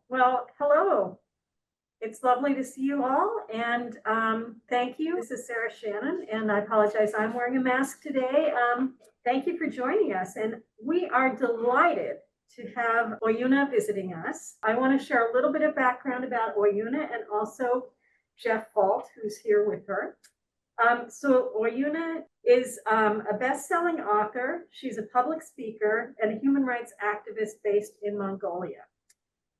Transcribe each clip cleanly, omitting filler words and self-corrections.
Well, hello. It's lovely to see you all, and thank you. This is Sarah Shannon, and I apologize, I'm wearing a mask today. Thank you for joining us, and we are delighted to have Oyuna visiting us. I want to share a little bit of background about Oyuna and also Jeff Fault, who's here with her. So Oyuna is a best-selling author. She's a public speaker and a human rights activist based in Mongolia.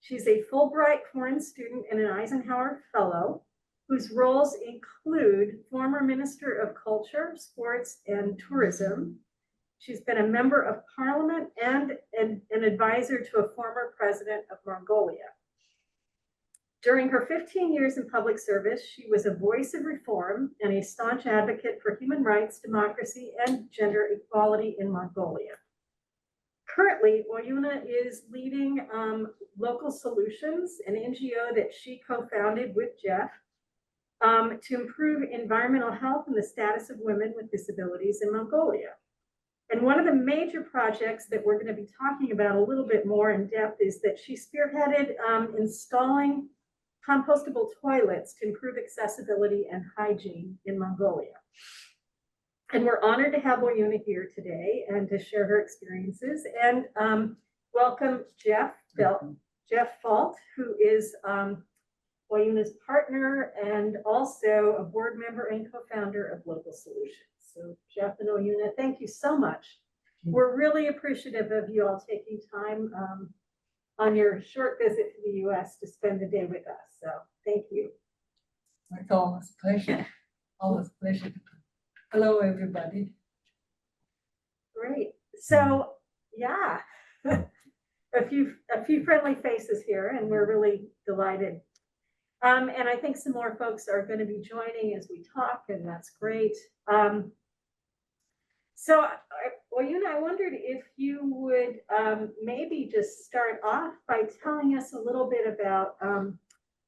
She's a Fulbright foreign student and an Eisenhower Fellow, whose roles include former Minister of Culture, Sports, and Tourism. She's been a member of Parliament and an advisor to a former president of Mongolia. During her 15 years in public service, she was a voice of reform and a staunch advocate for human rights, democracy, and gender equality in Mongolia. Currently, Oyuna is leading Local Solutions, an NGO that she co-founded with Jeff to improve environmental health and the status of women with disabilities in Mongolia. And one of the major projects that we're going to be talking about a little bit more in depth is that she spearheaded installing compostable toilets to improve accessibility and hygiene in Mongolia. And we're honored to have Oyuna here today and to share her experiences. And welcome Jeff Fault, who is Oyuna's partner and also a board member and co-founder of Local Solutions. So Jeff and Oyuna, thank you so much. We're really appreciative of you all taking time on your short visit to the US to spend the day with us. So thank you. It's always a pleasure. Always a pleasure. Hello, everybody. Great. So, yeah, a few friendly faces here, and we're really delighted. And I think some more folks are going to be joining as we talk, and that's great. So, Oyuna, I wondered if you would maybe just start off by telling us a little bit about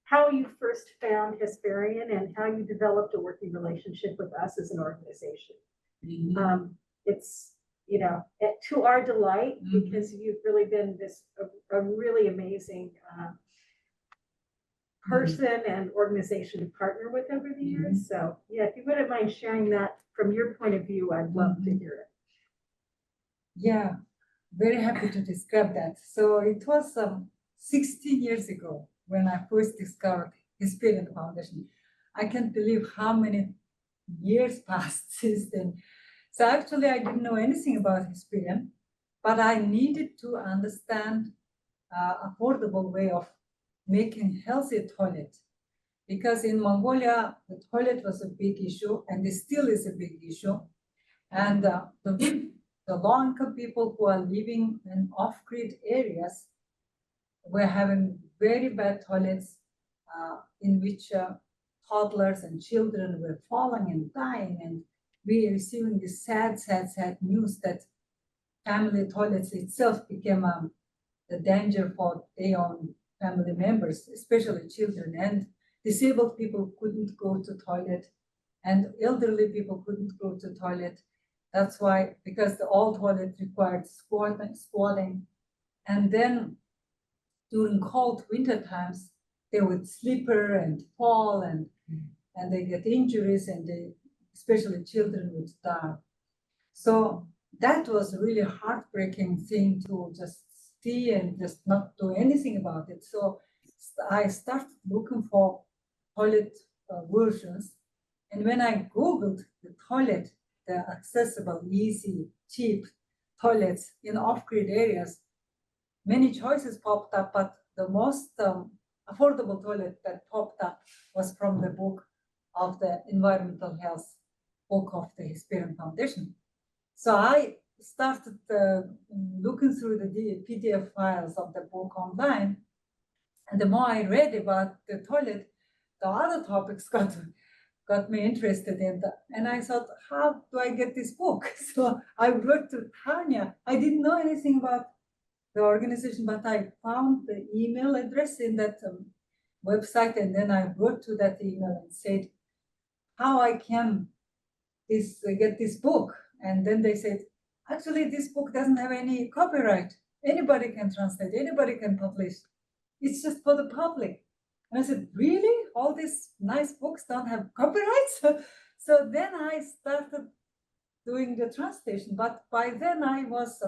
how you first found Hesperian and how you developed a working relationship with us as an organization. Mm-hmm. It's, you know, to our delight, because you've really been a really amazing person and organization to partner with over the years. So yeah, if you wouldn't mind sharing that from your point of view, I'd love to hear it. Yeah, very happy to describe that. So it was 16 years ago when I first discovered Hesperian Foundation. I can't believe how many years passed since then. So actually I didn't know anything about Hesperian, but I needed to understand affordable way of making healthy toilet. Because in Mongolia, the toilet was a big issue and it still is a big issue. And the low-income people who are living in off-grid areas were having very bad toilets in which toddlers and children were falling and dying. And we are receiving this sad news that family toilets itself became the danger for their own family members, especially children. And disabled people couldn't go to toilet, and elderly people couldn't go to toilet. That's why, because the old toilet required squatting. And then during cold winter times, they would slipper and fall and they get injuries, and especially children would die. So that was a really heartbreaking thing to just see and just not do anything about it. So I started looking for toilet versions. And when I Googled the toilet, the accessible, easy, cheap toilets in off-grid areas, many choices popped up, but the most affordable toilet that popped up was from the book of the environmental health book of the Hesperian Foundation. So I started looking through the PDF files of the book online, and the more I read about the toilet, the other topics got me interested in that. And I thought, how do I get this book? So I wrote to Tanya. I didn't know anything about the organization, but I found the email address in that website, and then I wrote to that email and said how I can get this book. And then they said, actually, this book doesn't have any copyright. Anybody can translate, anybody can publish. it's just for the public. And I said, really? All these nice books don't have copyrights? So then I started doing the translation, but by then I was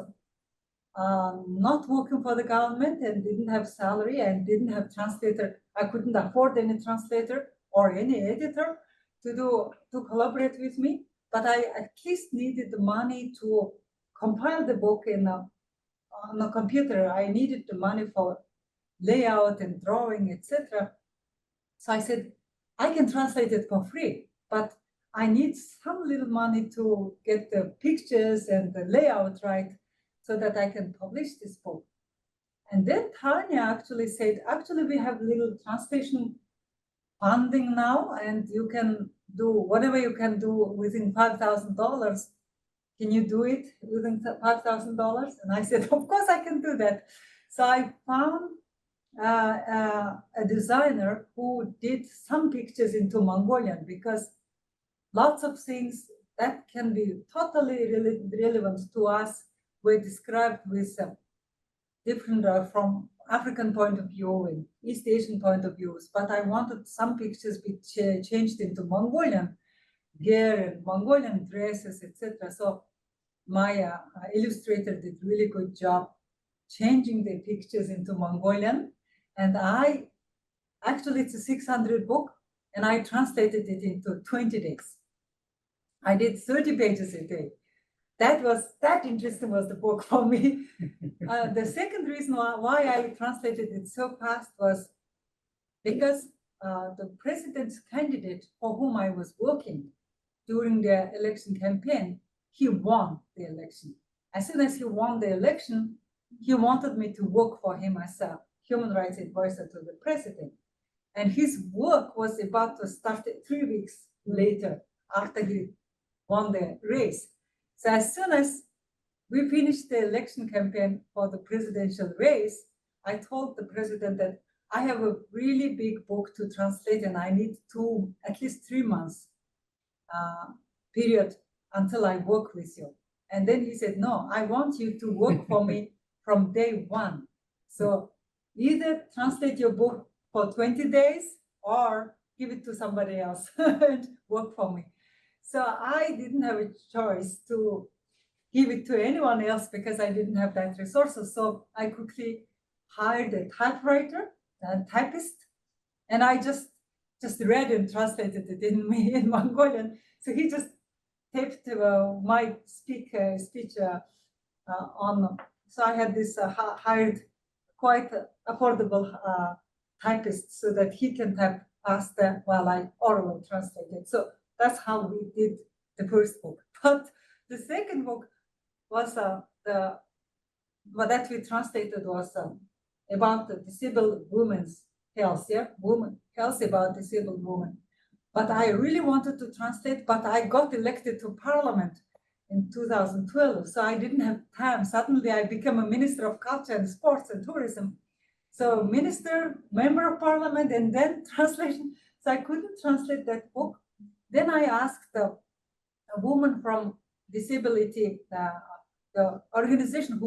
not working for the government and didn't have salary and didn't have translator. I couldn't afford any translator or any editor to collaborate with me, but I at least needed the money to compile the book on a computer. I needed the money for layout and drawing, etc. So I said, I can translate it for free, but I need some little money to get the pictures and the layout right so that I can publish this book. And then Tanya actually said, actually, we have little translation funding now, and you can do whatever you can do within $5,000. Can you do it within $5,000? And I said, of course I can do that. So I found a designer who did some pictures into Mongolian, because lots of things that can be totally relevant to us were described with different from African point of view and East Asian point of views. But I wanted some pictures be changed into Mongolian gear and Mongolian dresses, etc. So my illustrator did really good job changing the pictures into Mongolian. And actually it's a 600 book, and I translated it into 20 days. I did 30 pages a day. That interesting was the book for me. The second reason why I translated it so fast was because the president's candidate for whom I was working during the election campaign, he won the election. As soon as he won the election, he wanted me to work for him as a human rights advisor to the president. And his work was about to start 3 weeks later after he won the race. So as soon as we finished the election campaign for the presidential race, I told the president that I have a really big book to translate and I need at least 3 months period until I work with you. And then he said, no, I want you to work for me from day one. So either translate your book for 20 days or give it to somebody else and work for me. So I didn't have a choice to give it to anyone else because I didn't have that resources. So I quickly hired a typewriter and typist, and I just read and translated it in Mongolian. So he just taped my speech on. So I had this hired quite affordable typist so that he can type faster while I orally translated. So that's how we did the first book. But the second book was what that we translated was about the disabled women's health, health about disabled women. But I really wanted to translate, but I got elected to parliament in 2012, so I didn't have time. Suddenly I became a minister of culture and sports and tourism. So minister, member of parliament, and then translation. So I couldn't translate that book. Then I asked a woman from Disability, the organization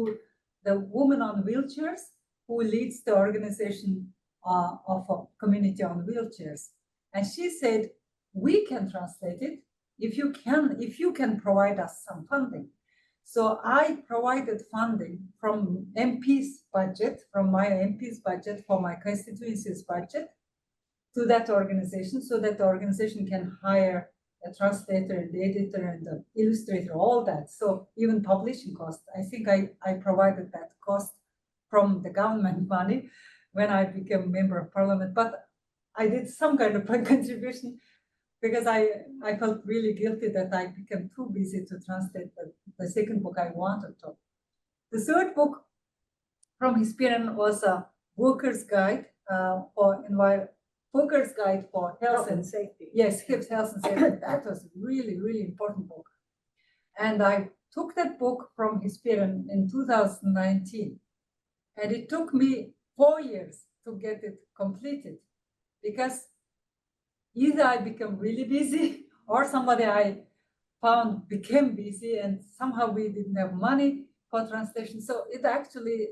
the woman on wheelchairs, who leads the organization of a community on wheelchairs. And she said, we can translate it if you can provide us some funding. So I provided funding from MP's budget, from my MP's budget for my constituency's budget to that organization, so that the organization can hire a translator and editor and the illustrator, all that. So even publishing cost, I think I provided that cost from the government money when I became a member of parliament. But I did some kind of contribution because I felt really guilty that I became too busy to translate the second book I wanted to. The third book from Hesperian was a worker's guide Workers' Guide for Health and Safety. Yes, health and safety. That was a really, really important book. And I took that book from Hesperian in 2019. And it took me 4 years to get it completed, because either I became really busy or somebody I found became busy, and somehow we didn't have money for translation. So it actually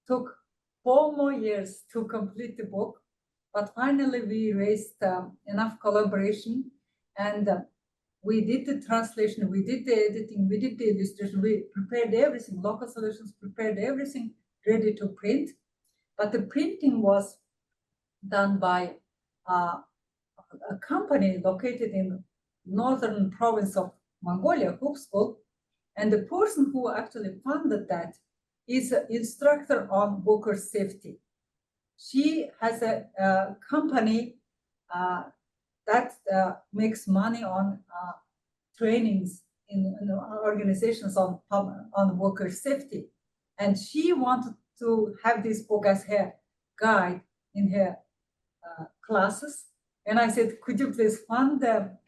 took 4 more years to complete the book, but finally we raised enough collaboration, and we did the translation, we did the editing, we did the illustration, we prepared everything. Local Solutions prepared everything ready to print, but the printing was done by a company located in northern province of Mongolia, Hupskul, and the person who actually funded that is an instructor on worker safety. She has a company that makes money on trainings in organizations on worker safety, and she wanted to have this book as her guide in her classes. And I said, could you please fund the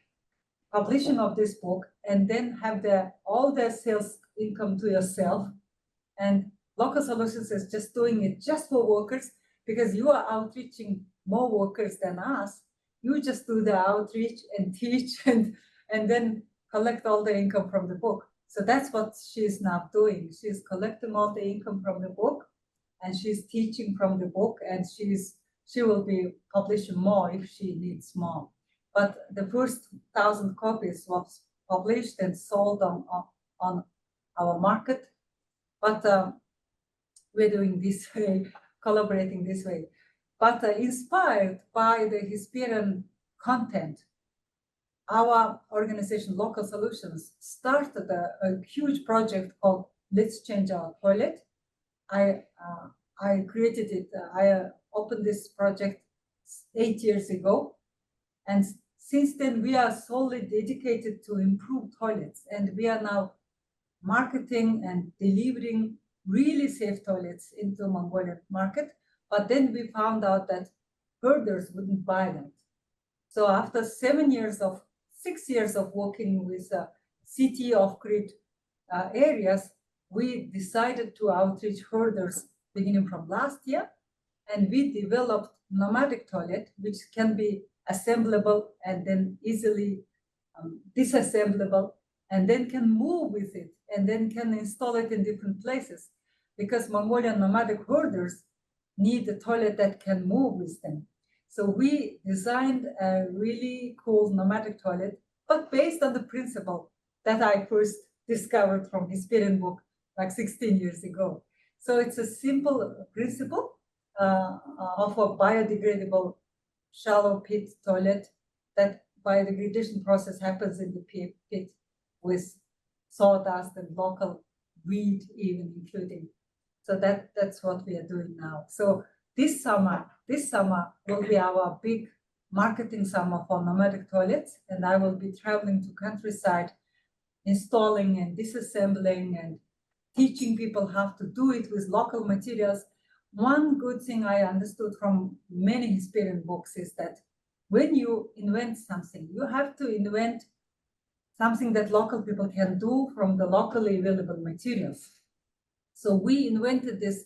publishing of this book and then have all the sales income to yourself? And Local Solutions is just doing it just for workers, because you are outreaching more workers than us. You just do the outreach and teach and then collect all the income from the book. So that's what she's now doing. She's collecting all the income from the book, and she's teaching from the book, and she will be publishing more if she needs more. But the first 1,000 copies was published and sold on our market. But we're doing this way, collaborating this way. But inspired by the Hesperian content, our organization, Local Solutions, started a huge project called Let's Change Our Toilet. I created it, I opened this project 8 years ago. And since then, we are solely dedicated to improve toilets. And we are now marketing and delivering really safe toilets into Mongolian market. But then we found out that herders wouldn't buy them. So after 6 years of working with city off-grid areas, we decided to outreach herders beginning from last year. And we developed nomadic toilet, which can be assemblable and then easily disassemblable, and then can move with it, and then can install it in different places, because Mongolian nomadic herders need a toilet that can move with them. So we designed a really cool nomadic toilet, but based on the principle that I first discovered from Hesperian book like 16 years ago. So it's a simple principle of a biodegradable shallow pit toilet. That biodegradation process happens in the pit with sawdust and local weed even including. So that's what we are doing now. So this summer will be our big marketing summer for nomadic toilets, and I will be traveling to countryside, installing and disassembling and teaching people how to do it with local materials. One good thing I understood from many Hesperian books is that when you invent something, you have to invent something that local people can do from the locally available materials. So we invented this,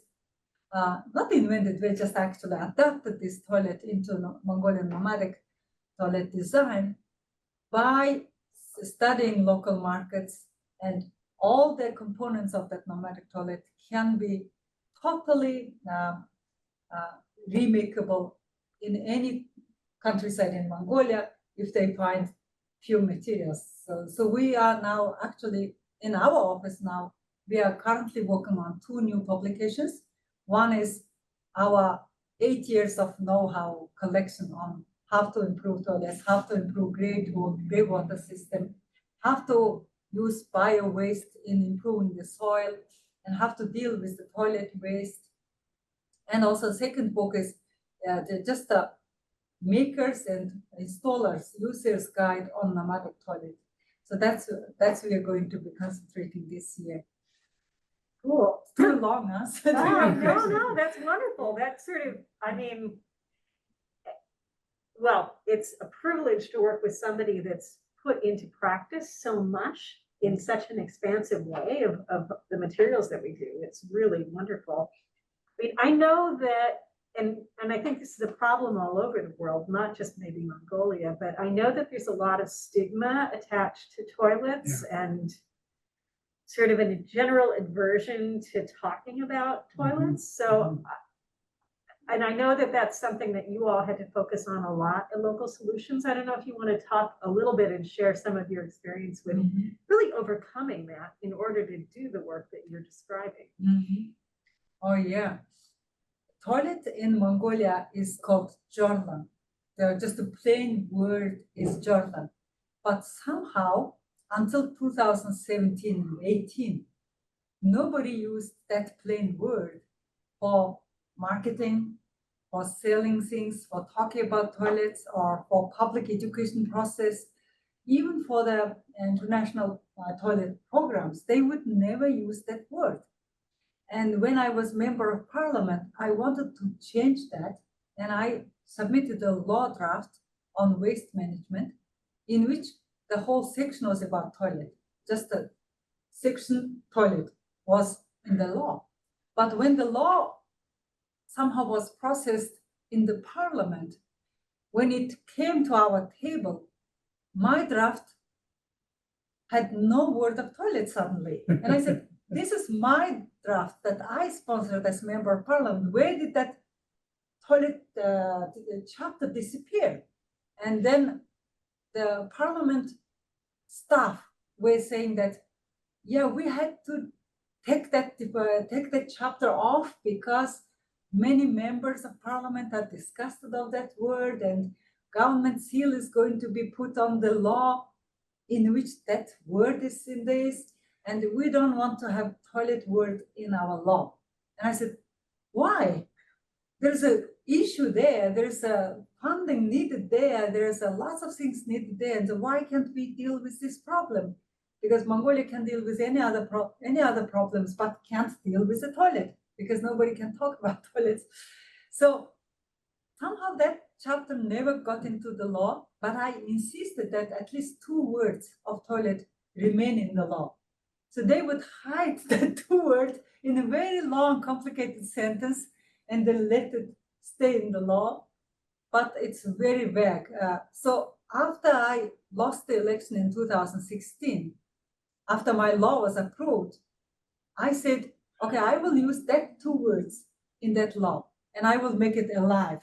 not invented, we just actually adapted this toilet into Mongolian nomadic toilet design by studying local markets, and all the components of that nomadic toilet can be totally remakeable in any countryside in Mongolia if they find few materials. So we are now actually in our office now, we are currently working on 2 new publications. One is our 8 years of know-how collection on how to improve toilets, how to improve grey water system, how to use bio-waste in improving the soil, and how to deal with the toilet waste. And also second book is just the makers and installers, users guide on nomadic toilet. So that's we are going to be concentrating this year. Cool. Too long, huh? No, that's wonderful. That's sort of, I mean, well, it's a privilege to work with somebody that's put into practice so much in such an expansive way of the materials that we do. It's really wonderful. I mean, I know that, and I think this is a problem all over the world, not just maybe Mongolia, but I know that there's a lot of stigma attached to toilets, and sort of a general aversion to talking about toilets. So and I know that that's something that you all had to focus on a lot in Local Solutions. I don't know if you want to talk a little bit and share some of your experience with really overcoming that in order to do the work that you're describing. Oh yeah. Toilet in Mongolia is called jorlan. Just the plain word is jorlan. But somehow, until 2017 and 18, nobody used that plain word for marketing, for selling things, for talking about toilets, or for public education process, even for the international toilet programs. They would never use that word. And when I was member of parliament, I wanted to change that, and I submitted a law draft on waste management in which the whole section was about toilet. Just the section toilet was in the law. But when the law somehow was processed in the parliament, when it came to our table, my draft had no word of toilet suddenly. And I said, this is my draft that I sponsored as member of parliament. Where did that toilet chapter disappear? And then the parliament staff were saying that, yeah, we had to take that chapter off because many members of parliament are disgusted of that word, and government seal is going to be put on the law in which that word is in this, and we don't want to have toilet word in our law. And I said, why? There's an issue there, there's a funding needed there, there's a lots of things needed there, and so why can't we deal with this problem? Because Mongolia can deal with any other problems, but can't deal with the toilet, because nobody can talk about toilets. So somehow that chapter never got into the law, but I insisted that at least 2 words of toilet remain in the law. So they would hide the 2 words in a very long, complicated sentence, and then let it stay in the law, but it's very vague. So after I lost the election in 2016, after my law was approved, I said, okay, I will use that 2 words in that law, and I will make it alive.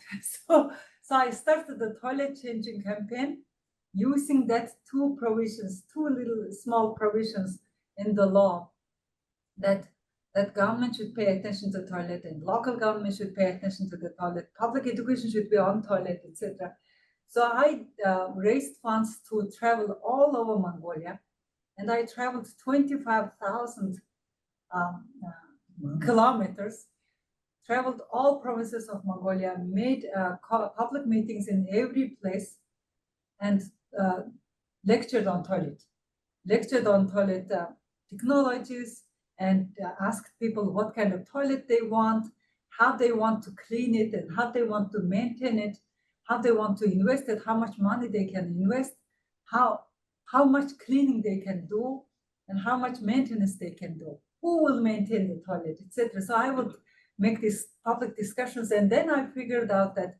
So I started the toilet changing campaign using that 2 provisions, 2 little small provisions in the law, that government should pay attention to toilet, and local government should pay attention to the toilet, public education should be on toilet, etc. So I raised funds to travel all over Mongolia, and I traveled 25,000 kilometers, traveled all provinces of Mongolia, made public meetings in every place, and lectured on toilet technologies, and asked people what kind of toilet they want, how they want to clean it, and how they want to maintain it, how they want to invest it, how much money they can invest, how much cleaning they can do, and how much maintenance they can do, who will maintain the toilet, etc. So I would make these public discussions, and then I figured out that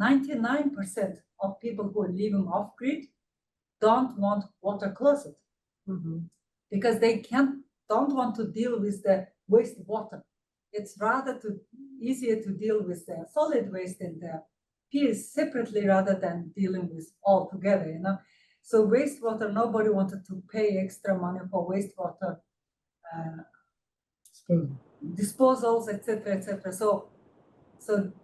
99% of people who are living off-grid don't want water closet, because they don't want to deal with the wastewater. It's rather easier to deal with the solid waste and the peels separately rather than dealing with all together, you know. So wastewater, nobody wanted to pay extra money for wastewater disposals, etc., etc. So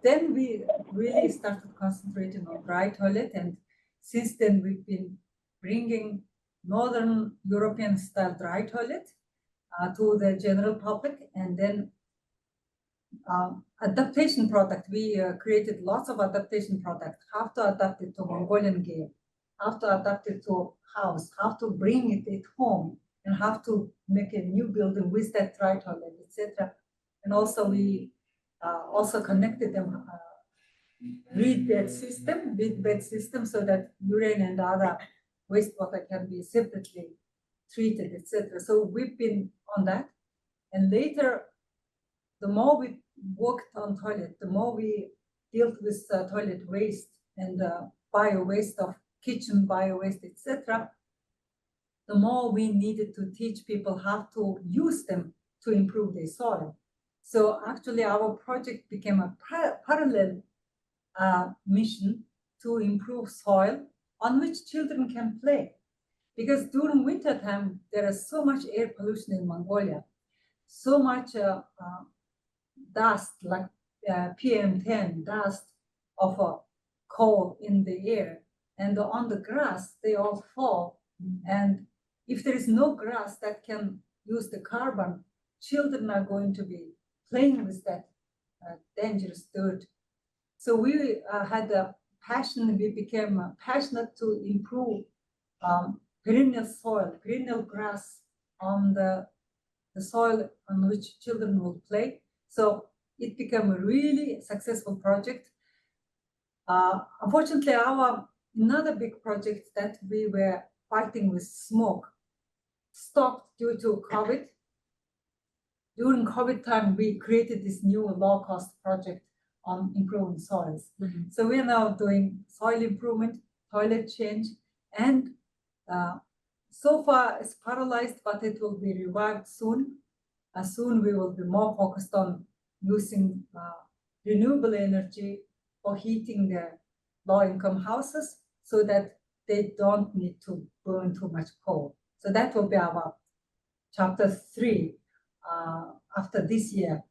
then we really started concentrating on dry toilet, and since then we've been bringing Northern European style dry toilet to the general public, and then adaptation product. We created lots of adaptation product, how to adapt it to Mongolian game, how to adapt it to house, how to bring it at home, and how to make a new building with that dry toilet, etc. And also we also connected them reed bed system, so that urine and other wastewater can be separately treated, etc. So we've been on that, and later, the more we worked on toilet, the more we dealt with toilet waste and bio waste of kitchen, bio waste, etc. The more we needed to teach people how to use them to improve their soil. So actually our project became a parallel mission to improve soil on which children can play. Because during winter time, there is so much air pollution in Mongolia, so much dust, like PM10 dust of coal in the air, and on the grass, they all fall. And if there is no grass that can use the carbon, children are going to be playing with that dangerous dirt. So we had a passion, we became passionate to improve perennial soil, perennial grass on the soil on which children will play. So it became a really successful project. Unfortunately, another big project that we were fighting with smoke stopped due to COVID. During COVID time, we created this new low-cost project on improving soils. So we are now doing soil improvement, toilet change, and so far it's paralyzed, but it will be revived soon. Soon we will be more focused on using renewable energy for heating the low-income houses so that they don't need to burn too much coal. So that will be our chapter 3 after this year.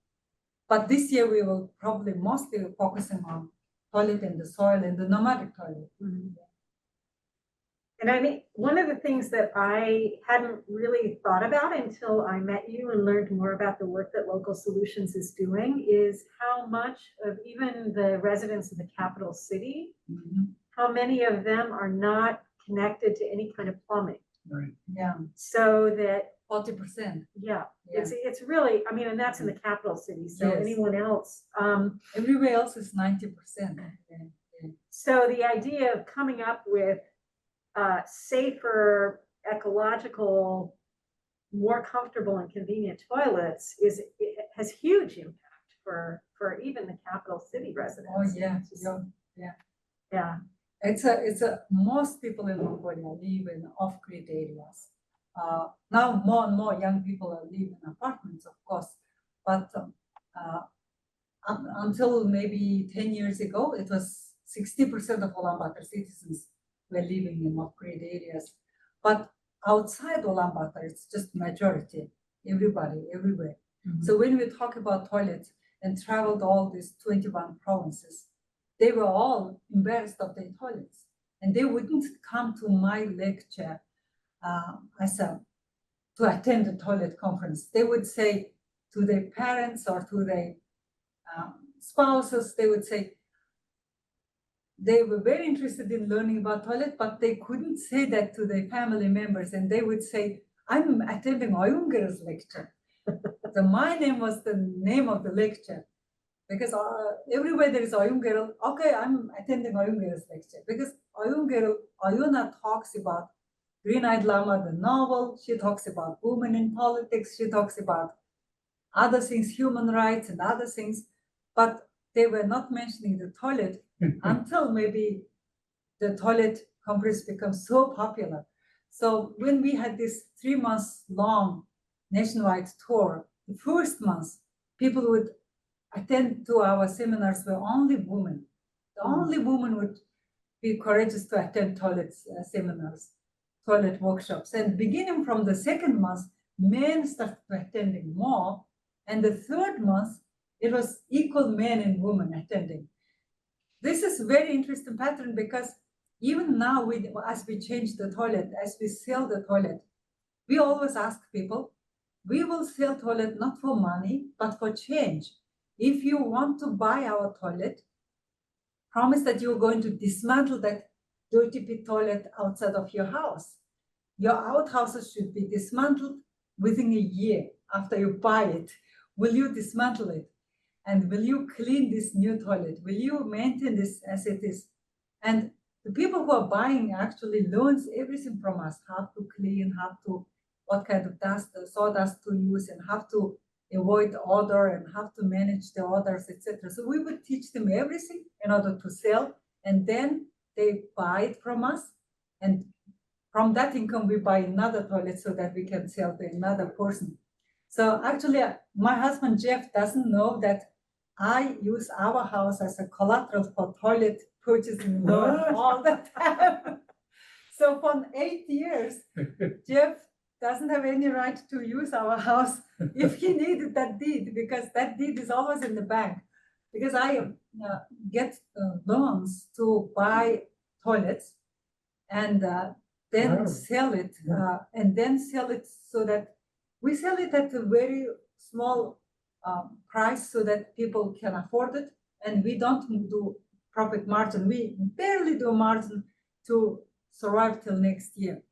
But this year we will probably mostly focusing on toilet in the soil and the nomadic toilet. And I mean, one of the things that I hadn't really thought about until I met you and learned more about the work that Local Solutions is doing is how much of even the residents of the capital city, how many of them are not connected to any kind of plumbing. Right. Yeah, So that, 40%. yeah, Yeah. it's really, I mean, and that's in the capital city. So Yes. anyone else, Everywhere else is 90%. so the idea of coming up with safer, ecological, more comfortable and convenient toilets has huge impact for even the capital city residents. Oh yeah, Yeah. It's a most people in Mongolia live in off-grid areas. Now more and more young people are living in apartments, of course, but until maybe 10 years ago, it was 60% of Ulaanbaatar citizens were living in off-grid areas. But outside Ulaanbaatar, it's just majority, everybody, everywhere. So when we talk about toilets and traveled all these 21 provinces, they were all embarrassed of their toilets. And they wouldn't come to my lecture to attend the toilet conference. They would say to their parents or to their spouses, they would say, they were very interested in learning about toilet, but they couldn't say that to their family members. And they would say, I'm attending Oyungerel's lecture. So my name was the name of the lecture. Because everywhere there is Oyungerel, okay, I'm attending Oyungerel's lecture. Because Oyuna talks about Green-Eyed Llama, the novel. She talks about women in politics. She talks about other things, human rights and other things. But they were not mentioning the toilet until maybe the toilet conference becomes so popular. So when we had this 3 months long nationwide tour, the first month, people would attend to our seminars were only women. The only woman would be courageous to attend toilet seminars, toilet workshops. And beginning from the second month, men started attending more. And the third month, it was equal men and women attending. This is very interesting pattern because even now, as we change the toilet, as we sell the toilet, we always ask people, we will sell toilet not for money, but for change. If you want to buy our toilet, promise that you're going to dismantle that dirty pit toilet outside of your house. Your outhouses should be dismantled within a year after you buy it. Will you dismantle it? And will you clean this new toilet? Will you maintain this as it is? And the people who are buying actually learns everything from us, how to clean, what kind of dust, sawdust to use, and how to avoid odor and how to manage the odors, etc. So we would teach them everything in order to sell, and then they buy it from us. And from that income, we buy another toilet so that we can sell to another person. So actually, my husband Jeff doesn't know that I use our house as a collateral for toilet purchasing loan all the time. So for 8 years, Jeff doesn't have any right to use our house if he needed that deed, because that deed is always in the bank. Because I get loans to buy toilets and then sell it, so that we sell it at a very small price so that people can afford it, and we don't do profit margin. We barely do margin to survive till next year.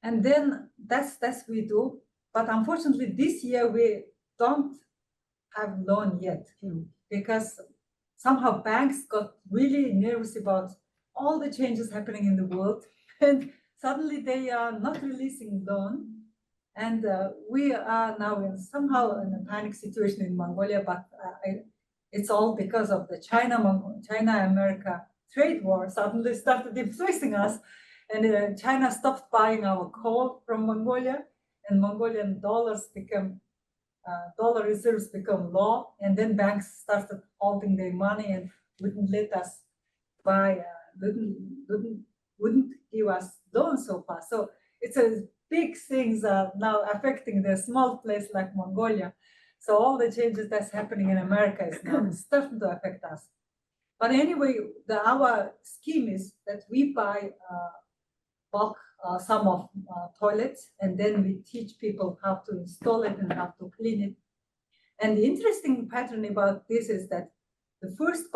And then that's we do. But unfortunately, this year we don't have loan yet because somehow banks got really nervous about all the changes happening in the world, and suddenly they are not releasing loan. And we are now somehow in a panic situation in Mongolia, but it's all because of the China-America trade war suddenly started influencing us. And China stopped buying our coal from Mongolia, and Mongolian dollar reserves become low, and then banks started holding their money and wouldn't let us buy, wouldn't give us loans so far. So it's a big things are now affecting the small place like Mongolia. So all the changes that's happening in America is now starting to affect us. But anyway, our scheme is that we buy bulk sum of toilets, and then we teach people how to install it and how to clean it. And the interesting pattern about this is that the first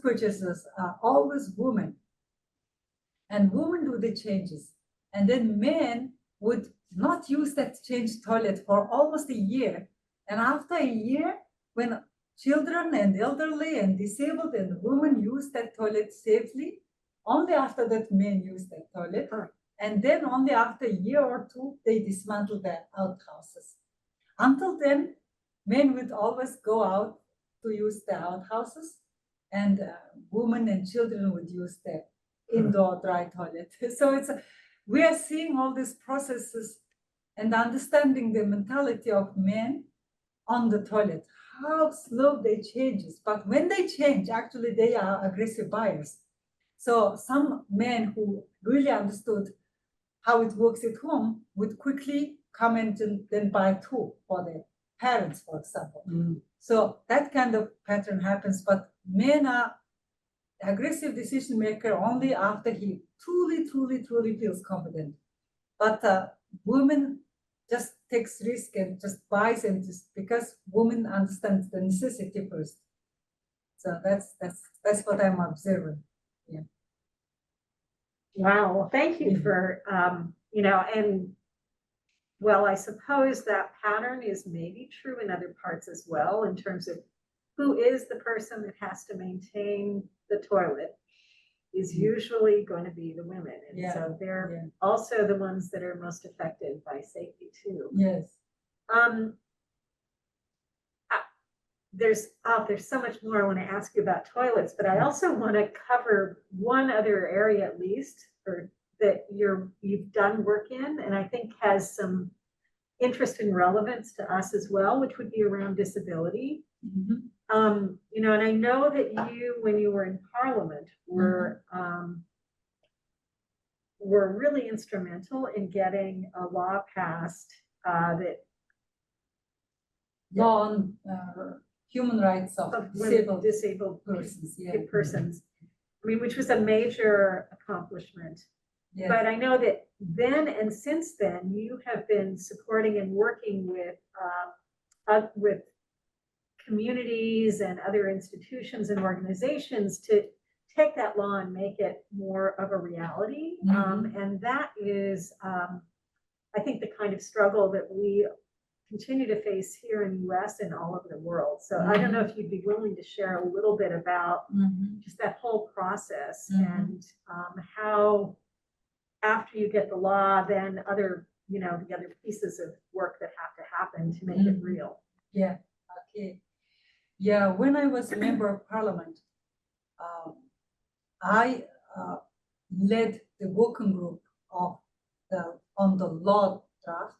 purchasers are always women. And women do the changes. And then men would not use that changed toilet for almost a year. And after a year, when children and elderly and disabled and women use that toilet safely, only after that men use that toilet. And then only after a year or two, they dismantle their outhouses. Until then, men would always go out to use the outhouses, and women and children would use the indoor dry toilet. So we are seeing all these processes and understanding the mentality of men on the toilet, how slow they changes. But when they change, actually they are aggressive buyers. So some men who really understood how it works at home would quickly come and then buy two for their parents, for example. So that kind of pattern happens, but men are aggressive decision maker only after he truly feels confident. But women just takes risk and just buys, and just because women understand the necessity first. So that's what I'm observing. Yeah. Wow, well, thank you for, and well, I suppose that pattern is maybe true in other parts as well, in terms of who is the person that has to maintain the toilet is usually going to be the women. And so they're also the ones that are most affected by safety too. Yes. There's so much more I want to ask you about toilets, but I also want to cover one other area at least, or that you've done work in, and I think has some interest and relevance to us as well, which would be around disability. And I know that you, when you were in Parliament, were really instrumental in getting a law passed that law on human rights of disabled persons. I mean, which was a major accomplishment. Yes. But I know that then and since then, you have been supporting and working with communities and other institutions and organizations to take that law and make it more of a reality. And that is, I think, the kind of struggle that we continue to face here in the US and all over the world. So I don't know if you'd be willing to share a little bit about just that whole process and how, after you get the law, then the other pieces of work that have to happen to make it real. Yeah. Okay. Yeah. When I was a member of Parliament, I led the working group on the law draft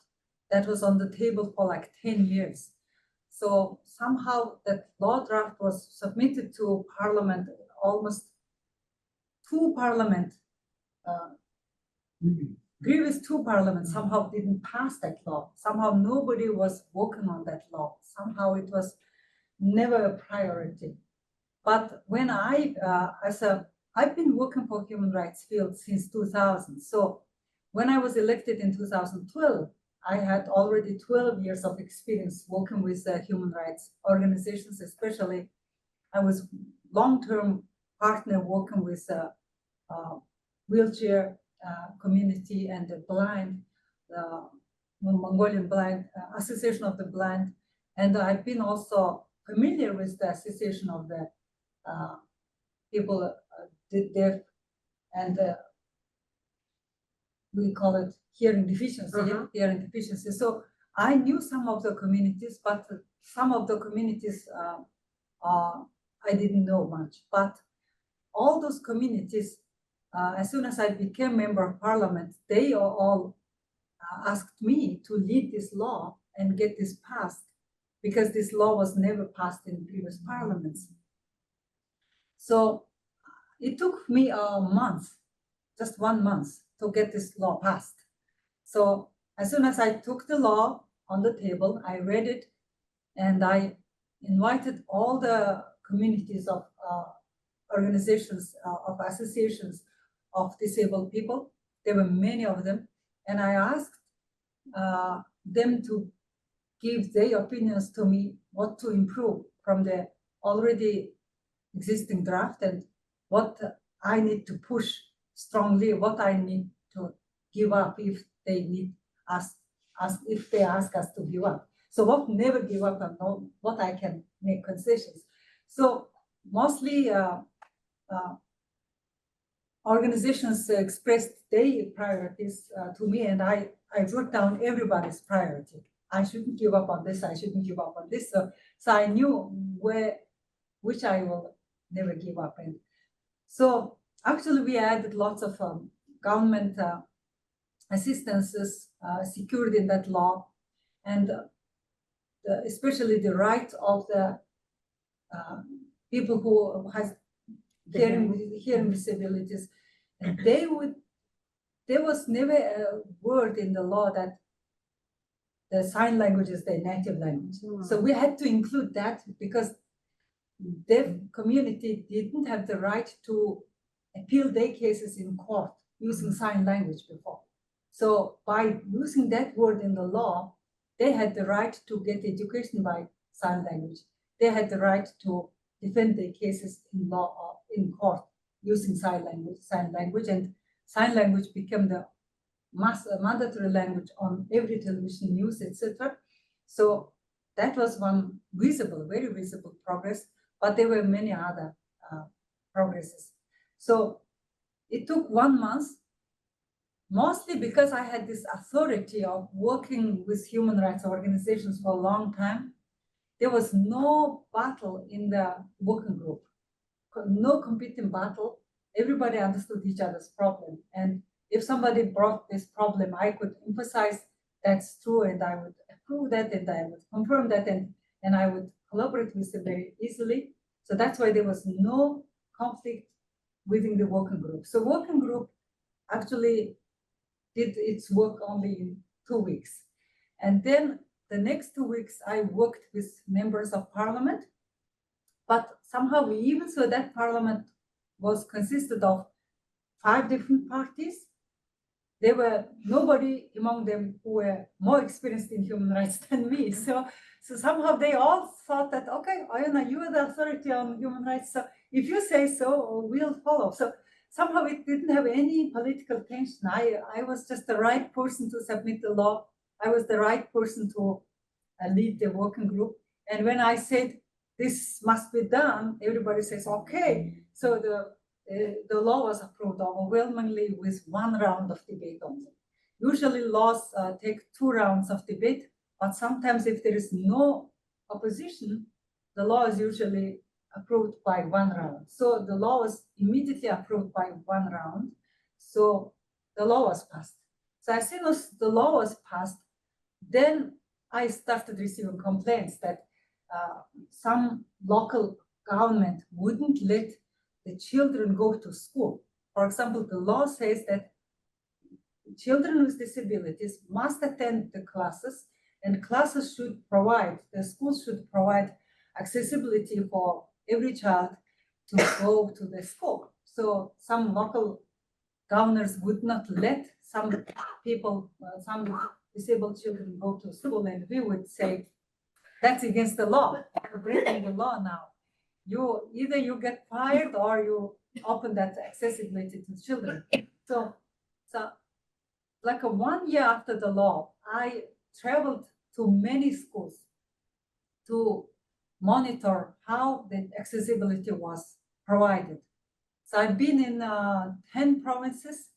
that was on the table for like 10 years. So somehow that law draft was submitted to Parliament, almost two Parliament, previous two parliaments somehow didn't pass that law. Somehow nobody was working on that law. Somehow it was never a priority. But when I've been working for human rights field since 2000. So when I was elected in 2012, I had already 12 years of experience working with human rights organizations, especially I was long-term partner working with wheelchair community and the blind, Mongolian Blind Association of the Blind. And I've been also familiar with the Association of the people deaf and we call it hearing deficiency, hearing deficiency. So I knew some of the communities, but some of the communities I didn't know much. But all those communities, as soon as I became member of parliament, they all asked me to lead this law and get this passed, because this law was never passed in previous parliaments. So it took me a month, just 1 month, to get this law passed. So as soon as I took the law on the table, I read it, and I invited all the communities of organizations, of associations of disabled people. There were many of them, and I asked them to give their opinions to me, what to improve from the already existing draft, and what I need to push strongly, what I need to give up if they need us, if they ask us to give up. So what never give up, and what I can make concessions. So mostly organizations expressed their priorities to me, and I wrote down everybody's priority. I shouldn't give up on this, I shouldn't give up on this. So I knew which I will never give up. And so actually we added lots of government assistances secured in that law, and especially the right of the people who has hearing disabilities. And there was never a word in the law that the sign language is their native language. So we had to include that, because deaf community didn't have the right to appeal their cases in court using sign language before. So by using that word in the law, they had the right to get education by sign language. They had the right to defend their cases in law or in court using sign language, and sign language became the mandatory language on every television news, etc. So that was one very visible progress, but there were many other progresses. So it took 1 month, mostly because I had this authority of working with human rights organizations for a long time. There was no battle in the working group, no competing battle. Everybody understood each other's problem. And if somebody brought this problem, I could emphasize that's true, and I would approve that, and I would confirm that, and I would collaborate with them very easily. So that's why there was no conflict within the working group. So working group actually did its work only in 2 weeks. And then the next 2 weeks, I worked with members of parliament, but somehow we even saw that parliament was consisted of 5 different parties. There were nobody among them who were more experienced in human rights than me. So somehow they all thought that, okay, Oyuna, you are the authority on human rights. So if you say so, we'll follow. So somehow it didn't have any political tension. I was just the right person to submit the law. I was the right person to lead the working group. And when I said this must be done, everybody says, okay. So the law was approved overwhelmingly with 1 round of debate only. Usually laws take 2 rounds of debate, but sometimes if there is no opposition, the law is usually approved by 1 round. So the law was immediately approved by 1 round. So the law was passed. So as soon as the law was passed, Then I started receiving complaints that some local government wouldn't let the children go to school. For example, the law says that children with disabilities must attend the classes, and classes should provide, the schools should provide accessibility for every child to go to the school. So some local governors would not let some people, some disabled children go to school, and we would say, that's against the law, you're breaking the law now. Either you get fired or you open that accessibility to children. So like 1 year after the law, I traveled to many schools to monitor how the accessibility was provided. So I've been in 10 provinces,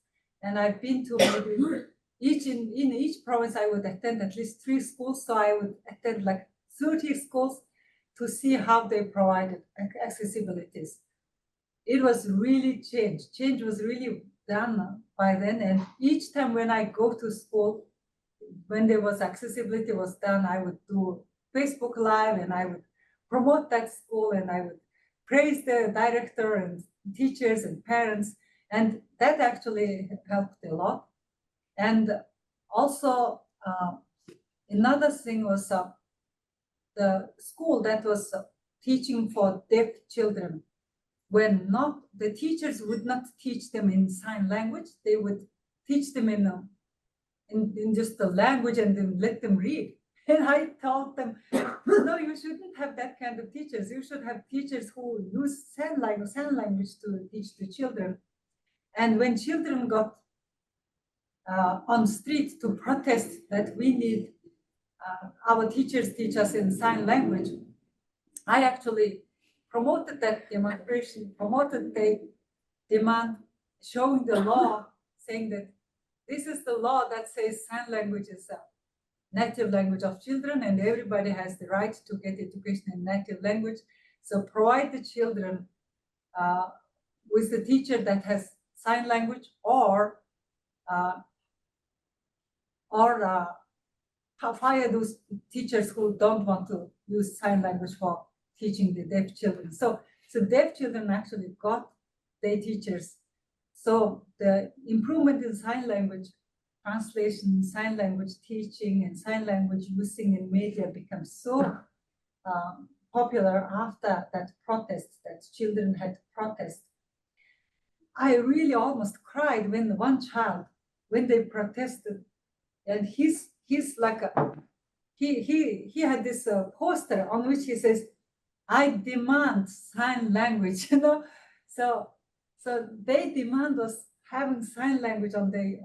and I've been to maybe in each province I would attend at least 3 schools. So I would attend like 30 schools to see how they provided accessibilities. It was really changed. Change was really done by then. And each time when I go to school, when there was accessibility was done, I would do Facebook Live, and I would promote that school, and I would praise the director and teachers and parents. And that actually helped a lot. And also another thing was the school that was teaching for deaf children. When not, the teachers would not teach them in sign language, they would teach them in just the language and then let them read. And I told them, no, you shouldn't have that kind of teachers. You should have teachers who use sign language to teach the children. And when children got on the street to protest that we need our teachers teach us in sign language, I actually promoted that demonstration, promoted the demand, showing the law, saying that this is the law that says sign language is a native language of children, and everybody has the right to get education in native language. So provide the children with the teacher that has sign language, or fire those teachers who don't want to use sign language for teaching the deaf children. So deaf children actually got their teachers. So the improvement in sign language translation, sign language teaching, and sign language using in media becomes so popular after that protest, that children had to protest. I really almost cried when one child, when they protested, and he's like he had this poster on which he says, I demand sign language, you know. So they demand us having sign language on the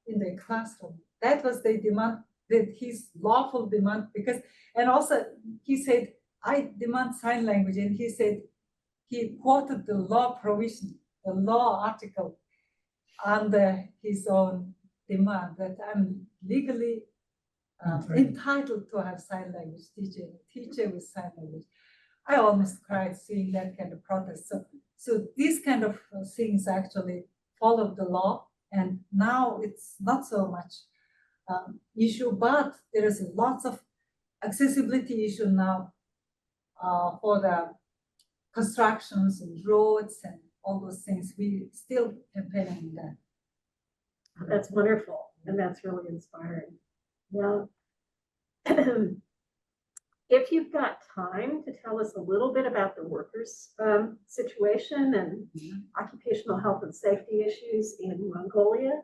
in the classroom. That was their demand, that his lawful demand, because, and also he said, I demand sign language, and he said, he quoted the law provision, the law article under his own demand, that I'm legally entitled to have sign language teacher with sign language. I almost cried seeing that kind of protest. So these kind of things actually followed the law, and now it's not so much issue, but there is lots of accessibility issue now for the constructions and roads and all those things. We still campaigning that. That's wonderful, and that's really inspiring. Well, if you've got time to tell us a little bit about the workers' situation and occupational health and safety issues in Mongolia.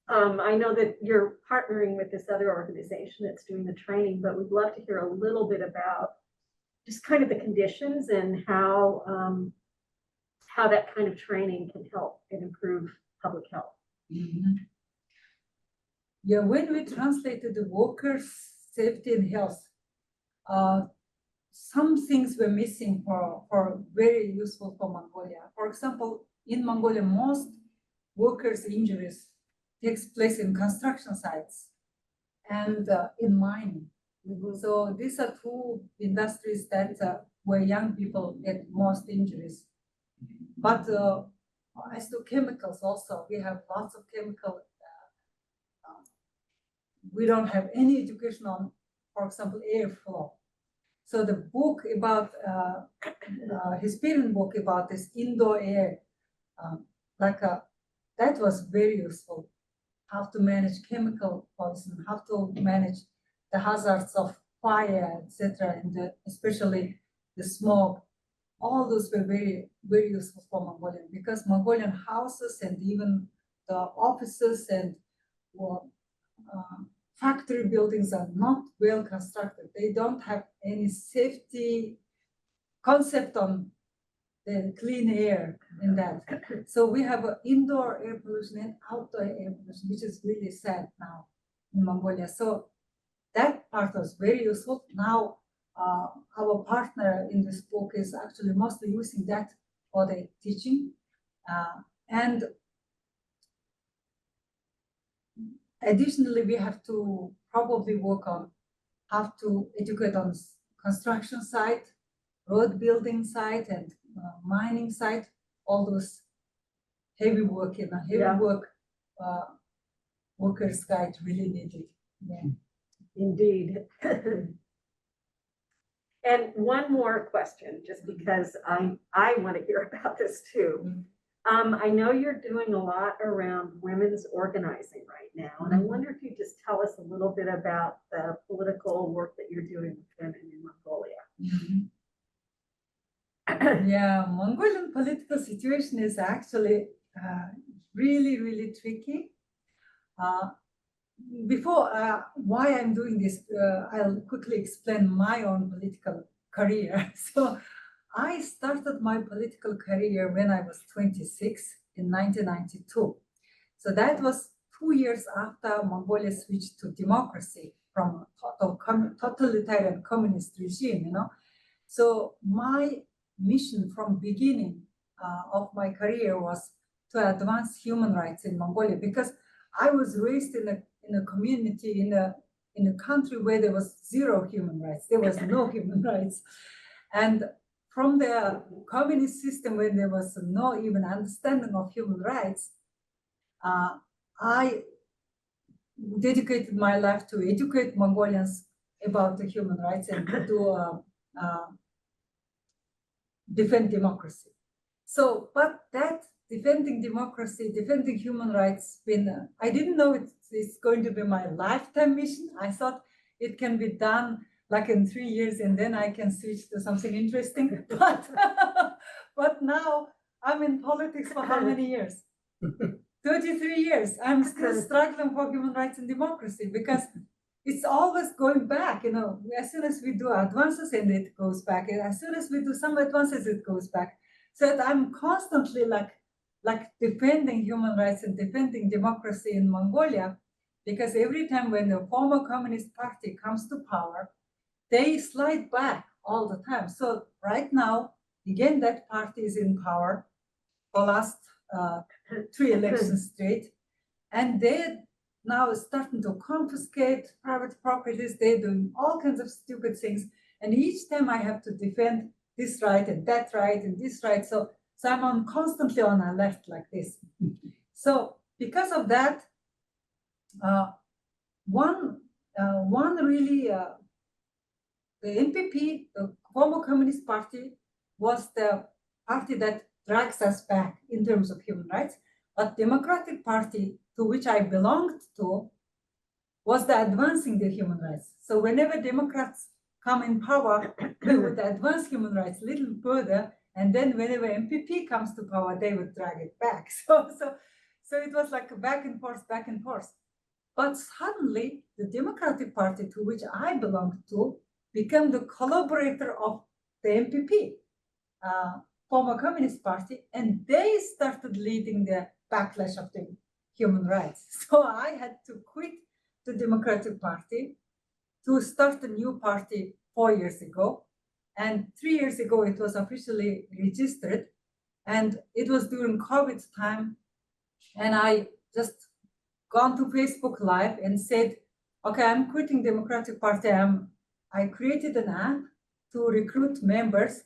I know that you're partnering with this other organization that's doing the training, but we'd love to hear a little bit about just kind of the conditions and how that kind of training can help and improve public health. Mm-hmm. Yeah, when we translated the workers' safety and health, some things were missing for very useful for Mongolia. For example, in Mongolia, most workers' injuries takes place in construction sites and in mining. Mm-hmm. So these are two industries that where young people get most injuries. But as to chemicals also, we have lots of chemical we don't have any education on, for example, airflow. So the book about, Hesperian book about this indoor air, that was very useful. How to manage chemical poison, how to manage the hazards of fire, etc., and especially the smoke. All those were very, very useful for Mongolian, because Mongolian houses and even the offices and factory buildings are not well constructed. They don't have any safety concept on the clean air in that. So we have indoor air pollution and outdoor air pollution, which is really sad now in Mongolia. So that part was very useful. Now our partner in this book is actually mostly using that for the teaching. And additionally, we have to probably work on how to educate on construction site, road building site, and mining site, all those heavy work, workers guide really needed. Yeah. Indeed. And one more question, just because I want to hear about this too. I know you're doing a lot around women's organizing right now, and I wonder if you just tell us a little bit about the political work that you're doing with women in Mongolia. Yeah, Mongolian political situation is actually really, really tricky. Before why I'm doing this, I'll quickly explain my own political career. So I started my political career when I was 26 in 1992. So that was 2 years after Mongolia switched to democracy from totalitarian communist regime, you know. So my mission from beginning of my career was to advance human rights in Mongolia, because I was raised in a community, in a country where there was zero human rights. There was no human rights. And from the communist system, when there was no even understanding of human rights, I dedicated my life to educate Mongolians about the human rights and to defend democracy. So, but that defending democracy, defending human rights, I didn't know it's going to be my lifetime mission. I thought it can be done like in 3 years and then I can switch to something interesting. But now I'm in politics for how many years? 33 years. I'm still struggling for human rights and democracy, because it's always going back, you know. As soon as we do advances and it goes back, and as soon as we do some advances, it goes back. So that I'm constantly like defending human rights and defending democracy in Mongolia, because every time when the former communist party comes to power, they slide back all the time. So right now, again, that party is in power for last 3 elections straight, and they're now starting to confiscate private properties. They're doing all kinds of stupid things, and each time I have to defend this right and that right and this right. So I'm constantly on alert like this. So because of that, one really, the NPP, the former Communist Party, was the party that drags us back in terms of human rights. But Democratic Party, to which I belonged to, was the advancing the human rights. So whenever Democrats come in power, they would advance human rights a little further, and then whenever MPP comes to power, they would drag it back. So it was like a back and forth, back and forth. But suddenly, the Democratic Party, to which I belonged to, became the collaborator of the MPP, former Communist Party, and they started leading the backlash of the human rights. So I had to quit the Democratic Party to start a new party 4 years ago. And 3 years ago, it was officially registered. And it was during COVID time. And I just gone to Facebook Live and said, okay, I'm quitting Democratic Party. I created an app to recruit members.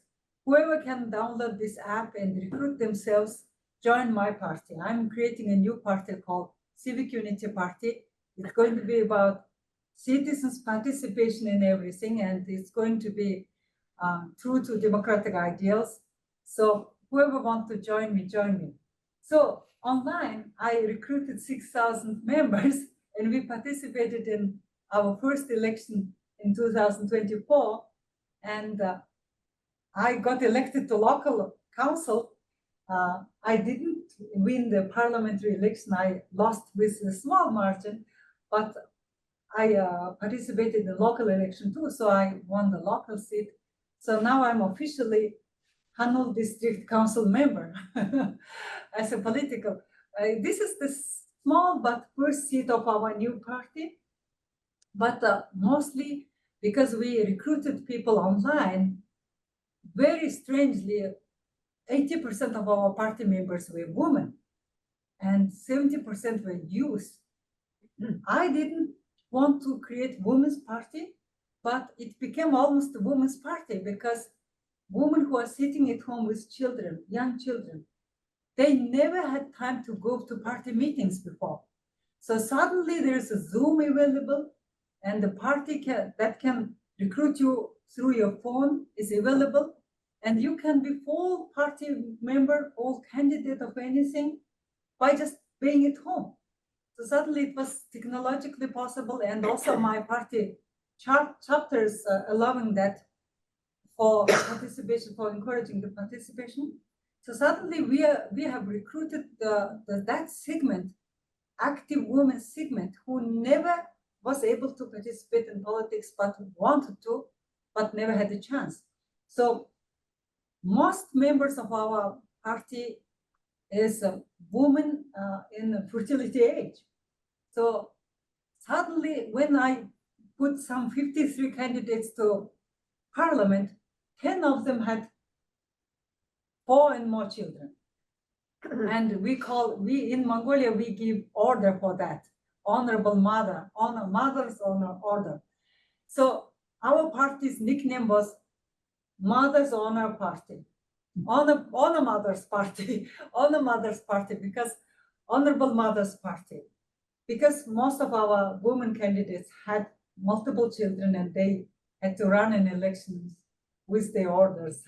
Whoever can download this app and recruit themselves, join my party. I'm creating a new party called Civic Unity Party. It's going to be about citizens' participation in everything, and it's going to be true to democratic ideals. So whoever wants to join me, join me. So online, I recruited 6,000 members, and we participated in our first election in 2024. And I got elected to local council. I didn't win the parliamentary election. I lost with a small margin, but I participated in the local election too, so I won the local seat. So now I'm officially Hanul District Council member as a political. This is the small but first seat of our new party, but mostly because we recruited people online. Very strangely, 80% of our party members were women and 70% were youth. I didn't want to create women's party, but it became almost a women's party because women who are sitting at home with children, young children, they never had time to go to party meetings before. So suddenly there's a Zoom available, and the party that can recruit you through your phone is available, and you can be full party member, full candidate of anything by just being at home. So suddenly it was technologically possible, and also my party chapters allowing that for participation, for encouraging the participation. So suddenly we have recruited that segment, active women segment, who never was able to participate in politics but wanted to, but never had the chance. So most members of our party is women in fertility age. So suddenly, when I put some 53 candidates to parliament, 10 of them had 4 and more children. And we in Mongolia, we give order for that, honorable mother, mother's honor order. So our party's nickname was Mother's Honor Party, honor Mother's Party, honor Mother's Party, because Honorable Mother's Party, because most of our women candidates had multiple children and they had to run in elections with their orders.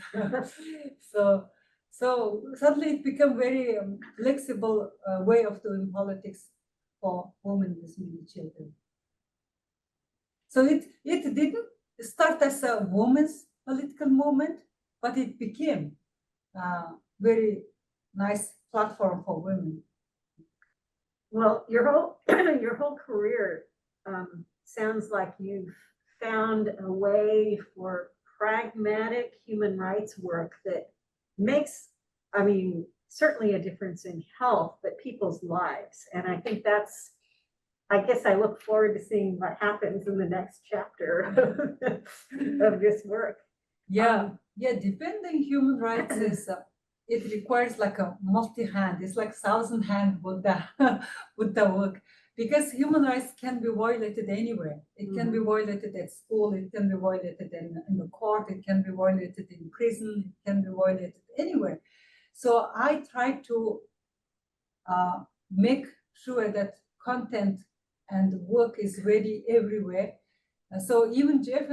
So suddenly it became very flexible way of doing politics for women with many children. So it didn't start as a women's political movement, but it became a very nice platform for women. Well, your whole career sounds like you've found a way for pragmatic human rights work that makes, I mean, certainly a difference in health, but people's lives. And I think I guess I look forward to seeing what happens in the next chapter of this work. Yeah, defending human rights is it requires like a multi-hand. It's like 1,000-hand Buddha work, because human rights can be violated anywhere. It can be violated at school. It can be violated in the court. It can be violated in prison. It can be violated anywhere. So I try to make sure that content and work is ready everywhere. So even Jeff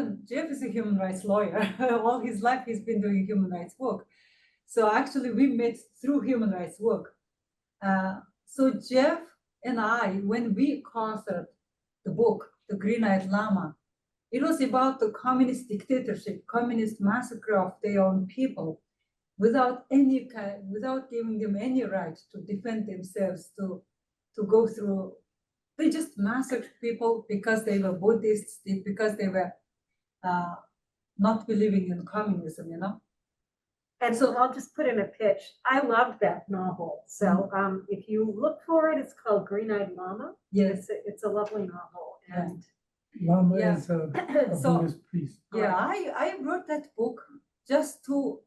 is a human rights lawyer. All his life he's been doing human rights work. So actually we met through human rights work. So Jeff and I, when we co-authored the book, The Green-Eyed Llama, it was about the communist dictatorship, communist massacre of their own people, without giving them any right to defend themselves, to go through. They just massacred people because they were Buddhists, because they were not believing in communism, you know. And so I'll just put in a pitch. I loved that novel. So if you look for it, it's called Green-Eyed Llama. Yes, it's a lovely novel. And Llama Yeah. is a So- Buddhist priest. yeah, I wrote that book just to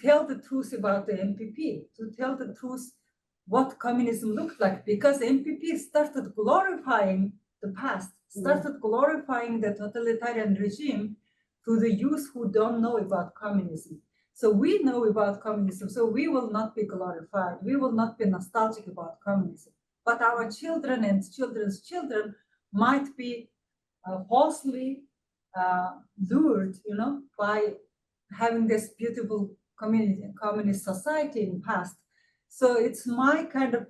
tell the truth about the MPP, to tell the truth what communism looked like, because MPP started glorifying the past, started glorifying the totalitarian regime to the youth who don't know about communism. So we know about communism, so we will not be glorified. We will not be nostalgic about communism. but our children and children's children might be falsely lured, by having this beautiful communist society in past. So it's my kind of,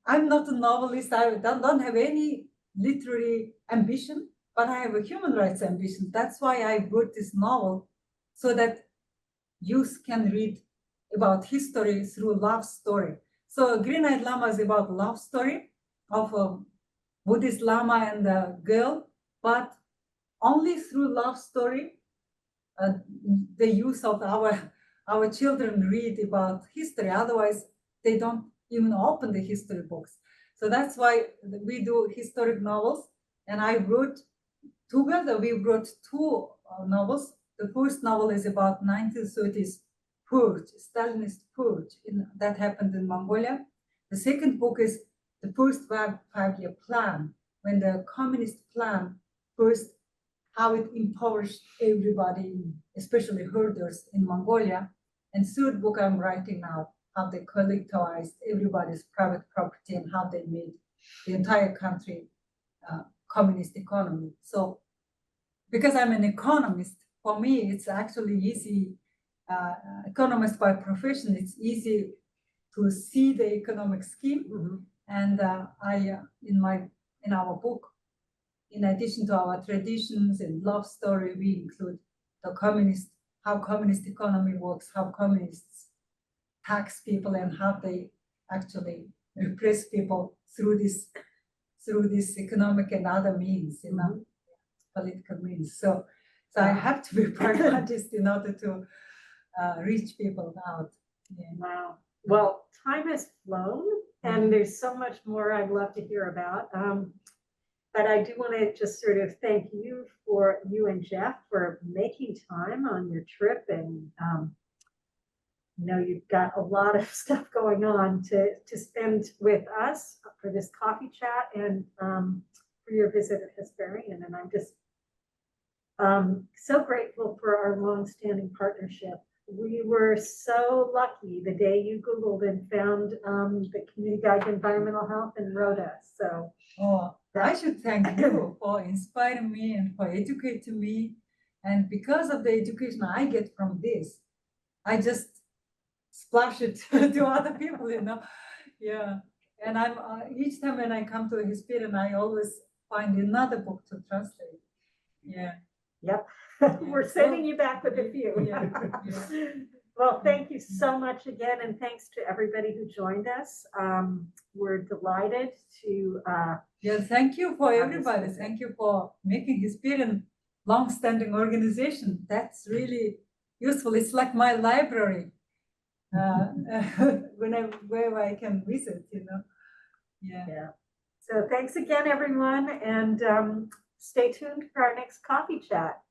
I'm not a novelist, I don't have any literary ambition, but I have a human rights ambition. That's why I wrote this novel, so that youth can read about history through love story. So Green-Eyed Lama is about love story of a Buddhist Lama and a girl, but only through love story, the youth of our children read about history. Otherwise, they don't even open the history books. So that's why we do historic novels. And I wrote, together we wrote two novels. The first novel is about 1930s purge, Stalinist purge that happened in Mongolia. The second book is the first five-year plan, when the communist plan first, how it impoverished everybody, especially herders in Mongolia. And third book I'm writing now, how they collectivized everybody's private property and how they made the entire country communist economy. So because I'm an economist, for me, it's actually easy, economist by profession, it's easy to see the economic scheme. Mm-hmm. And in our book, in addition to our traditions and love story, we include the how communist economy works, how communists tax people, and how they actually repress people through this economic and other means, political means. So I have to be pragmatist in order to reach people out. Yeah. Wow. Well, time has flown, and there's so much more I'd love to hear about. But I do want to just sort of thank you and Jeff for making time on your trip, and you've got a lot of stuff going on to spend with us for this coffee chat and for your visit at Hesperian. And I'm just so grateful for our long-standing partnership. We were so lucky the day you Googled and found the Community Guide to Environmental Health and wrote us. So I should thank you for inspiring me and for educating me. And because of the education I get from this, I just splash it to other people, Yeah. And I'm each time when I come to Hesperian, I always find another book to translate. Yeah. Yep. We're sending you back with a few. Yeah. Well, thank you so much again, and thanks to everybody who joined us. We're delighted to. Thank you for everybody. Thank you for making Hesperian long-standing organization. That's really useful. It's like my library. Where I can visit, Yeah. So thanks again, everyone, and stay tuned for our next coffee chat.